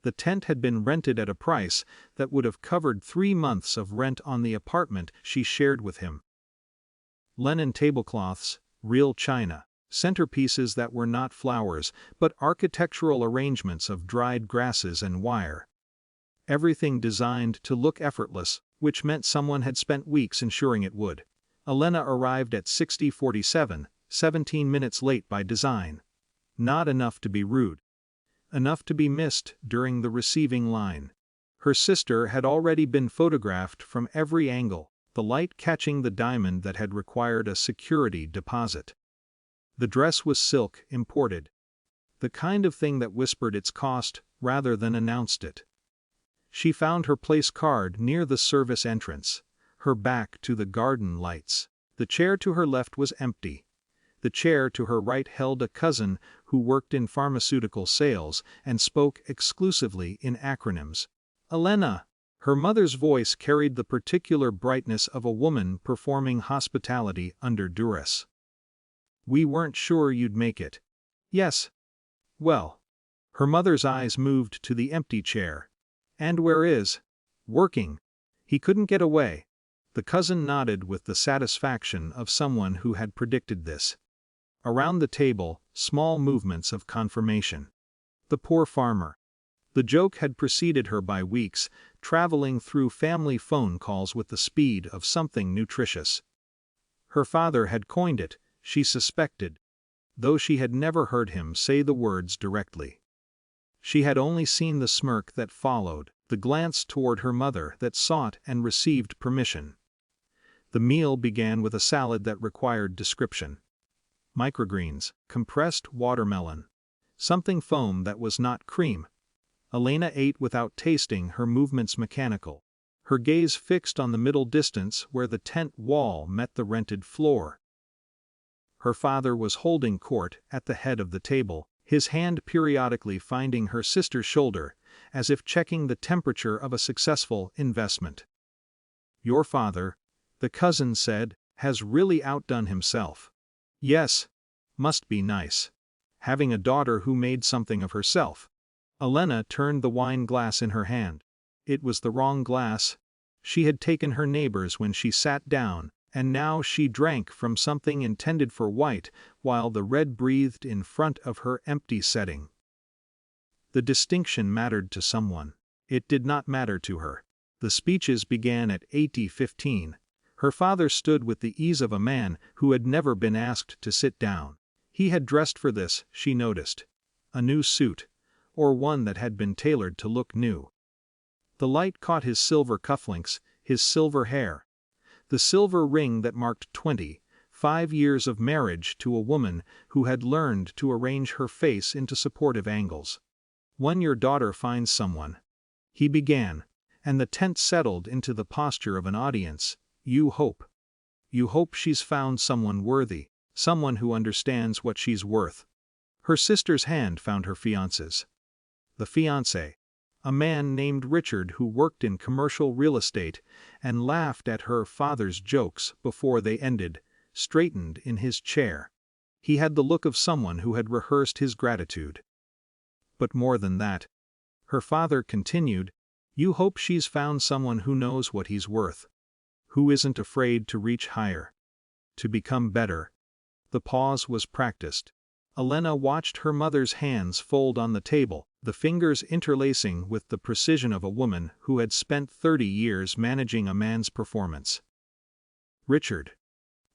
The tent had been rented at a price that would have covered 3 months of rent on the apartment she shared with him. Linen tablecloths, real china, centerpieces that were not flowers but architectural arrangements of dried grasses and wire. Everything designed to look effortless, which meant someone had spent weeks ensuring it would. Elena arrived at 60:47, 17 minutes late by design. Not enough to be rude. Enough to be missed during the receiving line. Her sister had already been photographed from every angle, the light catching the diamond that had required a security deposit. The dress was silk, imported. The kind of thing that whispered its cost rather than announced it. She found her place card near the service entrance, her back to the garden lights. The chair to her left was empty. The chair to her right held a cousin who worked in pharmaceutical sales and spoke exclusively in acronyms. Elena! Her mother's voice carried the particular brightness of a woman performing hospitality under duress. We weren't sure you'd make it. Yes. Well. Her mother's eyes moved to the empty chair. And where is? Working. He couldn't get away. The cousin nodded with the satisfaction of someone who had predicted this. Around the table, small movements of confirmation. The poor farmer. The joke had preceded her by weeks, traveling through family phone calls with the speed of something nutritious. Her father had coined it, she suspected, though she had never heard him say the words directly. She had only seen the smirk that followed, the glance toward her mother that sought and received permission. The meal began with a salad that required description. Microgreens, compressed watermelon. Something foam that was not cream. Elena ate without tasting, her movements mechanical. Her gaze fixed on the middle distance where the tent wall met the rented floor. Her father was holding court at the head of the table, his hand periodically finding her sister's shoulder, as if checking the temperature of a successful investment. Your father, the cousin said, has really outdone himself. Yes. Must be nice. Having a daughter who made something of herself. Elena turned the wine glass in her hand. It was the wrong glass. She had taken her neighbor's when she sat down, and now she drank from something intended for white, while the red breathed in front of her empty setting. The distinction mattered to someone. It did not matter to her. The speeches began at 80:15. Her father stood with the ease of a man who had never been asked to sit down. He had dressed for this, she noticed. A new suit, or one that had been tailored to look new. The light caught his silver cufflinks, his silver hair. The silver ring that marked 25 years of marriage to a woman who had learned to arrange her face into supportive angles. When your daughter finds someone, he began, and the tent settled into the posture of an audience. You hope. You hope she's found someone worthy, someone who understands what she's worth. Her sister's hand found her fiance's. The fiancé, a man named Richard who worked in commercial real estate and laughed at her father's jokes before they ended, straightened in his chair. He had the look of someone who had rehearsed his gratitude. But more than that, her father continued, you hope she's found someone who knows what he's worth. Who isn't afraid to reach higher. To become better. The pause was practiced. Elena watched her mother's hands fold on the table, the fingers interlacing with the precision of a woman who had spent 30 years managing a man's performance. Richard.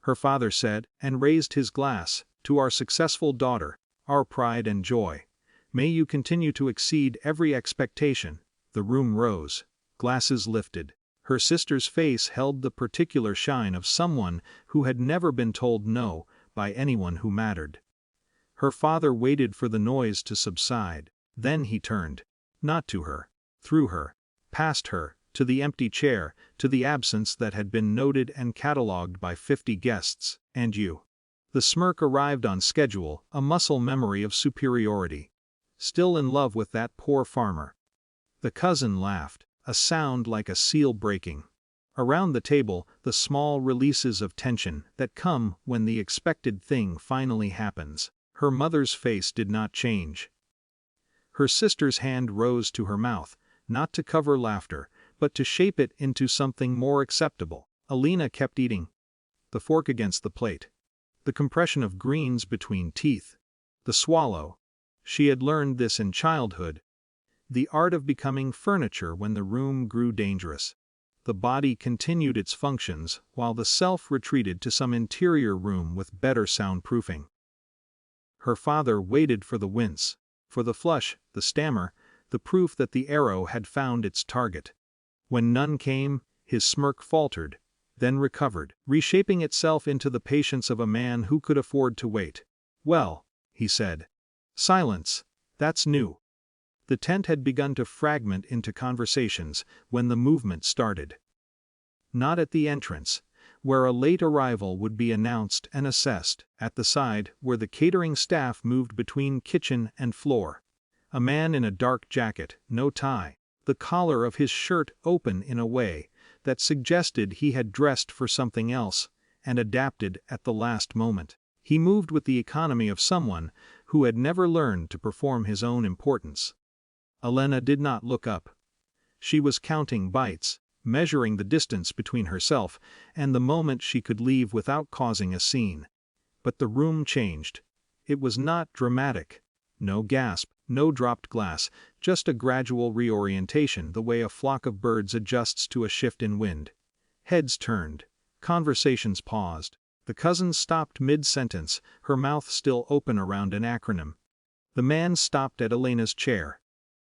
Her father said, and raised his glass, to our successful daughter, our pride and joy. May you continue to exceed every expectation. The room rose. Glasses lifted. Her sister's face held the particular shine of someone who had never been told no by anyone who mattered. Her father waited for the noise to subside, then he turned, not to her, through her, past her, to the empty chair, to the absence that had been noted and catalogued by 50 guests, and you. The smirk arrived on schedule, a muscle memory of superiority. Still in love with that poor farmer. The cousin laughed. A sound like a seal breaking. Around the table, the small releases of tension that come when the expected thing finally happens. Her mother's face did not change. Her sister's hand rose to her mouth, not to cover laughter, but to shape it into something more acceptable. Alina kept eating. The fork against the plate. The compression of greens between teeth. The swallow. She had learned this in childhood. The art of becoming furniture when the room grew dangerous. The body continued its functions, while the self retreated to some interior room with better soundproofing. Her father waited for the wince, for the flush, the stammer, the proof that the arrow had found its target. When none came, his smirk faltered, then recovered, reshaping itself into the patience of a man who could afford to wait. "Well," he said. "Silence. That's new." The tent had begun to fragment into conversations when the movement started. Not at the entrance, where a late arrival would be announced and assessed. At the side, where the catering staff moved between kitchen and floor. A man in a dark jacket, no tie, the collar of his shirt open in a way that suggested he had dressed for something else and adapted at the last moment. He moved with the economy of someone who had never learned to perform his own importance. Alina did not look up. She was counting bites, measuring the distance between herself and the moment she could leave without causing a scene. But the room changed. It was not dramatic. No gasp, no dropped glass, just a gradual reorientation the way a flock of birds adjusts to a shift in wind. Heads turned. Conversations paused. The cousin stopped mid-sentence, her mouth still open around an acronym. The man stopped at Elena's chair.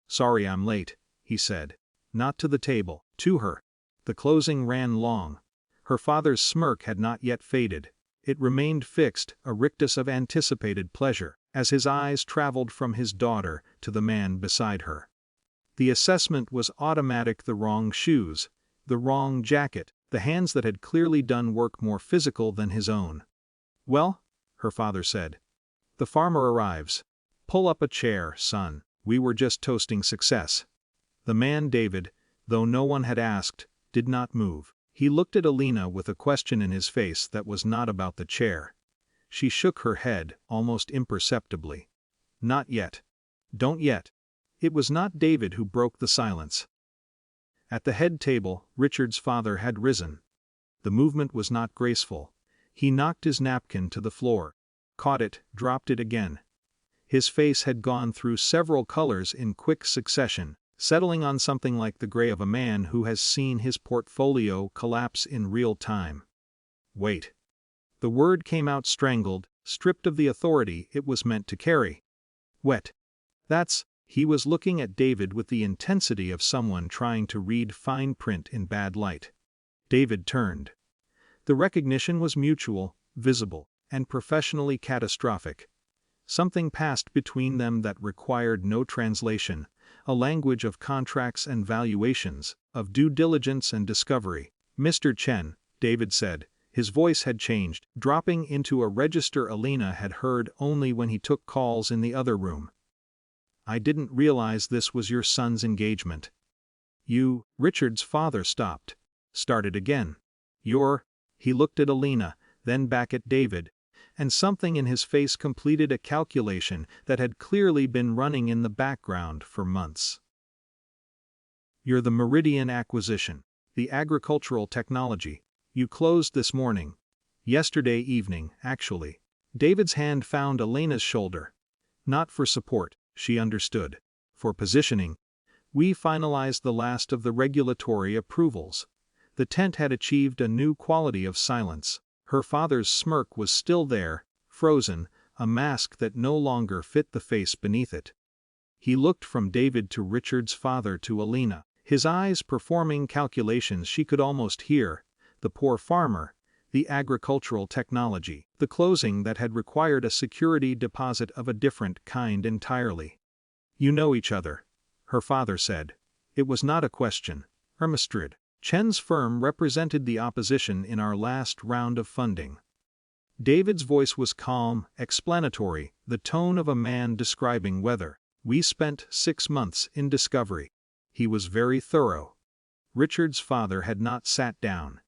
"Sorry I'm late," he said. Not to the table, to her. The closing ran long. Her father's smirk had not yet faded. It remained fixed, a rictus of anticipated pleasure, as his eyes traveled from his daughter to the man beside her. The assessment was automatic: the wrong shoes, the wrong jacket, the hands that had clearly done work more physical than his own. "Well," her father said. "The farmer arrives. Pull up a chair, son. We were just toasting success." The man, David, though no one had asked, did not move. He looked at Alina with a question in his face that was not about the chair. She shook her head, almost imperceptibly. "Not yet. Don't yet." It was not David who broke the silence. At the head table, Richard's father had risen. The movement was not graceful. He knocked his napkin to the floor, caught it, dropped it again. His face had gone through several colors in quick succession, settling on something like the gray of a man who has seen his portfolio collapse in real time. "Wait." The word came out strangled, stripped of the authority it was meant to carry. "Wet. That's..." He was looking at David with the intensity of someone trying to read fine print in bad light. David turned. The recognition was mutual, visible, and professionally catastrophic. Something passed between them that required no translation, a language of contracts and valuations, of due diligence and discovery. "Mr. Chen," David said. His voice had changed, dropping into a register Alina had heard only when he took calls in the other room. "I didn't realize this was your son's engagement." "You..." Richard's father started again. "You're..." He looked at Alina, then back at David, and something in his face completed a calculation that had clearly been running in the background for months. "You're the Meridian acquisition, the agricultural technology. You closed this morning. Yesterday evening, actually." David's hand found Elena's shoulder. Not for support, she understood. For positioning. "We finalized the last of the regulatory approvals." The tent had achieved a new quality of silence. Her father's smirk was still there, frozen, a mask that no longer fit the face beneath it. He looked from David to Richard's father to Alina, his eyes performing calculations she could almost hear. The poor farmer, the agricultural technology, the closing that had required a security deposit of a different kind entirely. "You know each other," her father said. It was not a question. "SMIRKED. Chen's firm represented the opposition in our last round of funding." David's voice was calm, explanatory, the tone of a man describing weather. "We spent 6 months in discovery." He was very thorough. Richard's father had not sat down.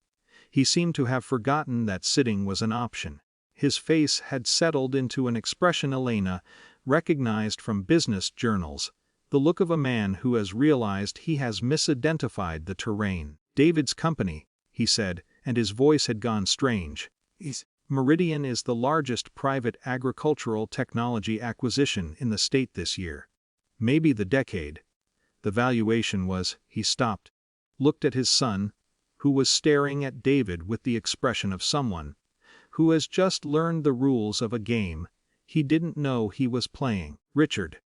He seemed to have forgotten that sitting was an option. His face had settled into an expression Elena recognized from business journals, The look of a man who has realized he has misidentified the terrain. David's company, he said, and his voice had gone strange. Meridian is the largest private agricultural technology acquisition in the state this year. Maybe the decade. The valuation was, he stopped, looked at his son, who was staring at David with the expression of someone who has just learned the rules of a game he didn't know he was playing. Richard,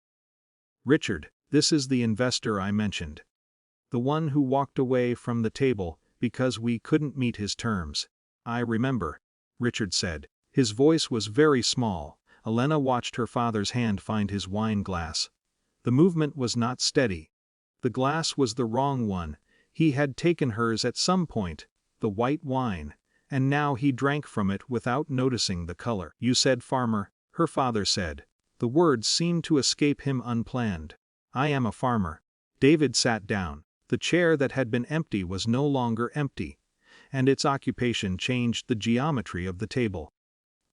this is the investor I mentioned. The one who walked away from the table because we couldn't meet his terms. I remember, Richard said. His voice was very small. Elena watched her father's hand find his wine glass. The movement was not steady. The glass was the wrong one. He had taken hers at some point, the white wine, and now he drank from it without noticing the color. You said farmer, her father said. The words seemed to escape him unplanned. I am a farmer. David sat down. The chair that had been empty was no longer empty, and its occupation changed the geometry of the table.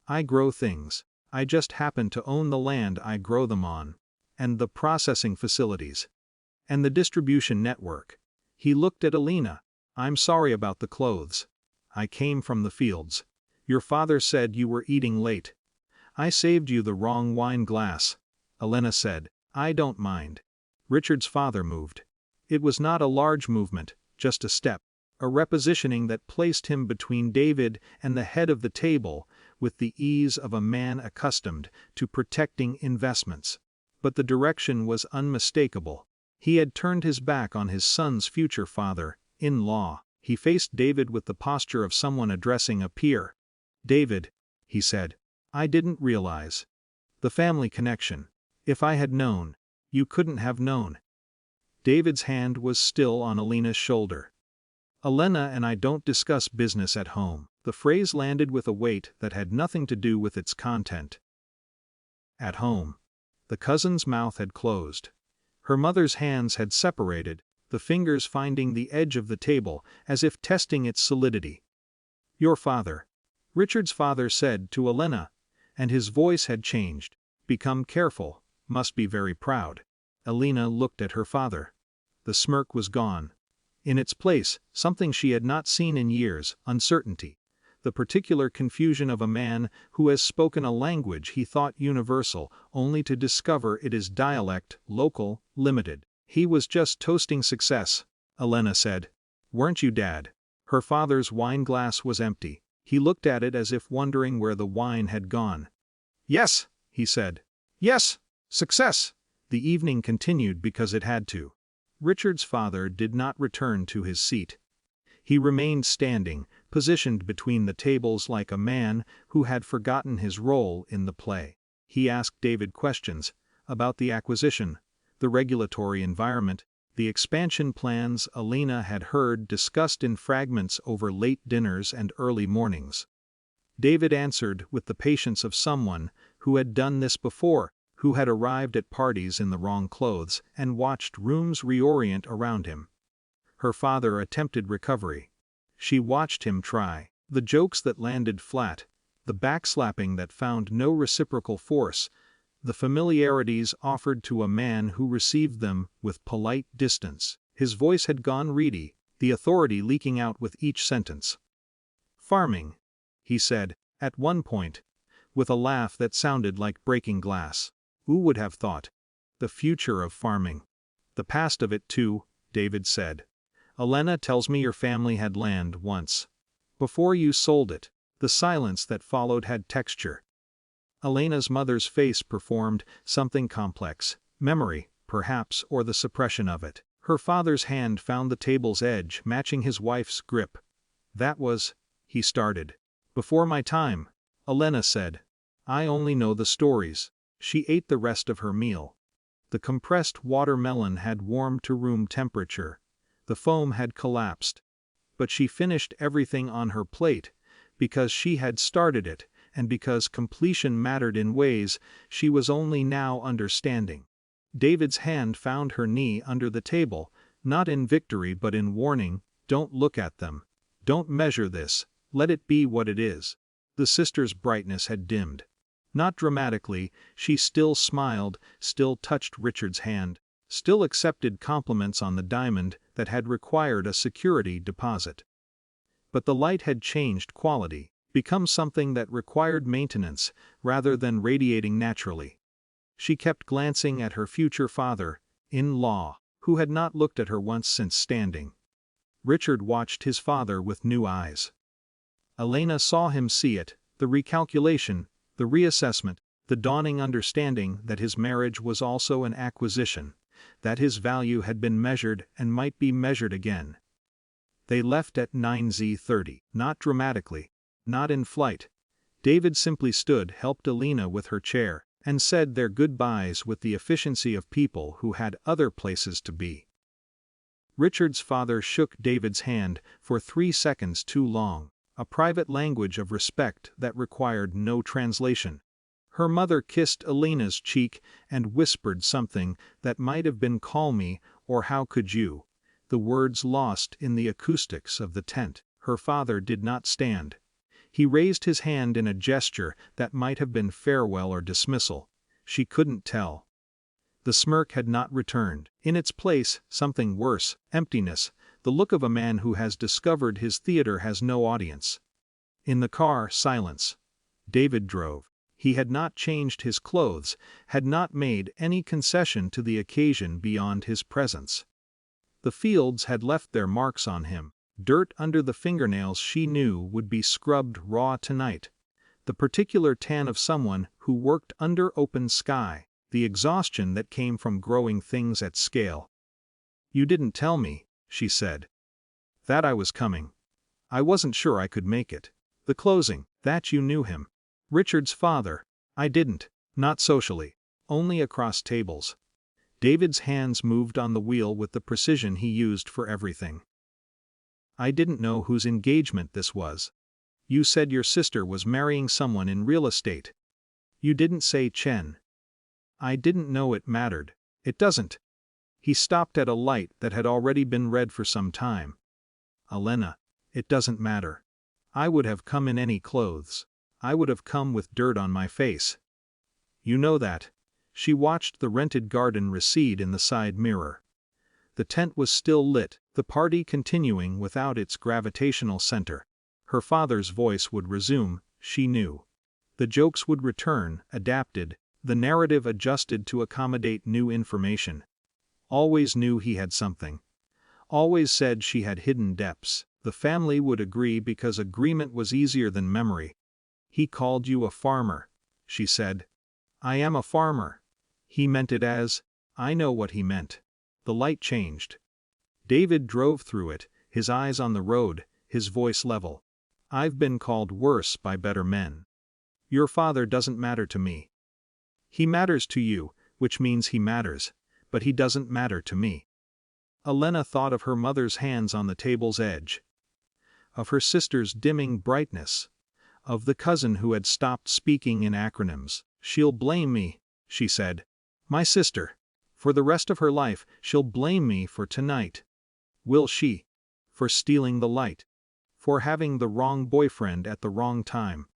I grow things. I just happen to own the land I grow them on, and the processing facilities, and the distribution network. He looked at Elena. I'm sorry about the clothes. I came from the fields. Your father said you were eating late. I saved you the wrong wine glass. Elena said, I don't mind. Richard's father moved. It was not a large movement, just a step, a repositioning that placed him between David and the head of the table with the ease of a man accustomed to protecting investments. But the direction was unmistakable. He had turned his back on his son's future father-in-law. He faced David with the posture of someone addressing a peer. David, he said, I didn't realize. The family connection. If I had known, you couldn't have known. David's hand was still on Elena's shoulder. Elena and I don't discuss business at home. The phrase landed with a weight that had nothing to do with its content. At home. The cousin's mouth had closed. Her mother's hands had separated, the fingers finding the edge of the table as if testing its solidity. Your father. Richard's father said to Elena, and his voice had changed. Become careful, must be very proud. Elena looked at her father. The smirk was gone. In its place, something she had not seen in years, uncertainty. The particular confusion of a man who has spoken a language he thought universal only to discover it is dialect, local, limited. He was just toasting success, Elena said. Weren't you, Dad? Her father's wine glass was empty. He looked at it as if wondering where the wine had gone. Yes, he said. Yes, success. The evening continued because it had to. Richard's father did not return to his seat. He remained standing, positioned between the tables like a man who had forgotten his role in the play. He asked David questions about the acquisition, the regulatory environment, the expansion plans Elena had heard discussed in fragments over late dinners and early mornings. David answered with the patience of someone who had done this before, who had arrived at parties in the wrong clothes and watched rooms reorient around him. Her father attempted recovery. She watched him try. The jokes that landed flat, the backslapping that found no reciprocal force, the familiarities offered to a man who received them with polite distance. His voice had gone reedy, the authority leaking out with each sentence. Farming, he said, at one point, with a laugh that sounded like breaking glass. Who would have thought? The future of farming. The past of it too, David said. Elena tells me your family had land once. Before you sold it. The silence that followed had texture. Elena's mother's face performed something complex, memory, perhaps, or the suppression of it. Her father's hand found the table's edge, matching his wife's grip. That was, he started. Before my time, Elena said. I only know the stories. She ate the rest of her meal. The compressed watermelon had warmed to room temperature. The foam had collapsed. But she finished everything on her plate, because she had started it, and because completion mattered in ways she was only now understanding. David's hand found her knee under the table, not in victory but in warning. Don't look at them. Don't measure this, let it be what it is. The sister's brightness had dimmed. Not dramatically, she still smiled, still touched Richard's hand. still accepted compliments on the diamond that had required a security deposit. But the light had changed quality, become something that required maintenance rather than radiating naturally. She kept glancing at her future father-in-law, who had not looked at her once since standing. Richard watched his father with new eyes. Elena saw him see it, the recalculation, the reassessment, the dawning understanding that his marriage was also an acquisition, that his value had been measured and might be measured again. They left at 9:30, not dramatically, not in flight. David simply stood, helped Elena with her chair, and said their goodbyes with the efficiency of people who had other places to be. Richard's father shook David's hand for 3 seconds too long, a private language of respect that required no translation. Her mother kissed Elena's cheek and whispered something that might have been "call me" or "how could you," the words lost in the acoustics of the tent. Her father did not stand. He raised his hand in a gesture that might have been farewell or dismissal. She couldn't tell. The smirk had not returned. In its place, something worse, emptiness, the look of a man who has discovered his theater has no audience. In the car, silence. David drove. He had not changed his clothes, had not made any concession to the occasion beyond his presence. The fields had left their marks on him. Dirt under the fingernails she knew would be scrubbed raw tonight. The particular tan of someone who worked under open sky, the exhaustion that came from growing things at scale. "You didn't tell me," she said. "That I was coming. I wasn't sure I could make it. The closing, that you knew him. Richard's father. I didn't, not socially, only across tables." David's hands moved on the wheel with the precision he used for everything. "I didn't know whose engagement this was. You said your sister was marrying someone in real estate. You didn't say Chen. I didn't know it mattered. It doesn't." He stopped at a light that had already been red for some time. "Elena, it doesn't matter. I would have come in any clothes. I would have come with dirt on my face. You know that." She watched the rented garden recede in the side mirror. The tent was still lit, the party continuing without its gravitational center. Her father's voice would resume, she knew. The jokes would return, adapted, the narrative adjusted to accommodate new information. Always knew he had something. Always said she had hidden depths. The family would agree because agreement was easier than memory. "He called you a farmer," she said. "I am a farmer." He meant it as, I know what he meant. The light changed. David drove through it, his eyes on the road, his voice level. "I've been called worse by better men. Your father doesn't matter to me. He matters to you, which means he matters, but he doesn't matter to me." Elena thought of her mother's hands on the table's edge. Of her sister's dimming brightness. Of the cousin who had stopped speaking in acronyms. "She'll blame me," she said. "My sister. For the rest of her life, she'll blame me for tonight." Will she? For stealing the light. For having the wrong boyfriend at the wrong time.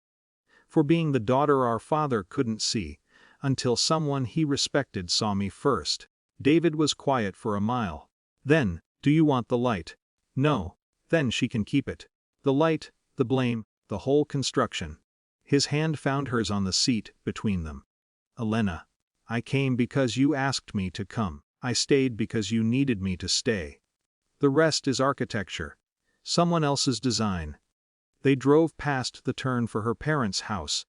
For being the daughter our father couldn't see, until someone he respected saw me first. David was quiet for a mile. Then, "Do you want the light?" "No." "Then she can keep it." The light, the blame, the whole construction. His hand found hers on the seat between them. "Elena, I came because you asked me to come. I stayed because you needed me to stay. The rest is architecture. Someone else's design." They drove past the turn for her parents' house.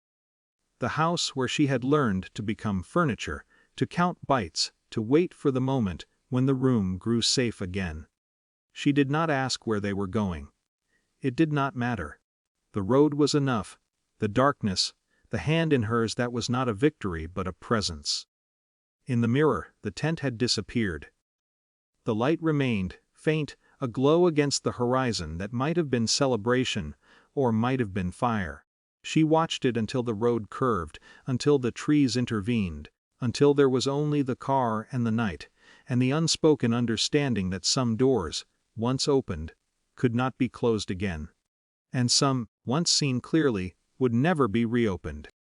The house where she had learned to become furniture, to count bites, to wait for the moment when the room grew safe again. She did not ask where they were going. It did not matter. The road was enough, the darkness, the hand in hers that was not a victory but a presence. In the mirror, the tent had disappeared. The light remained, faint, a glow against the horizon that might have been celebration, or might have been fire. She watched it until the road curved, until the trees intervened, until there was only the car and the night, and the unspoken understanding that some doors, once opened, could not be closed again. And some, once seen clearly, would never be reopened.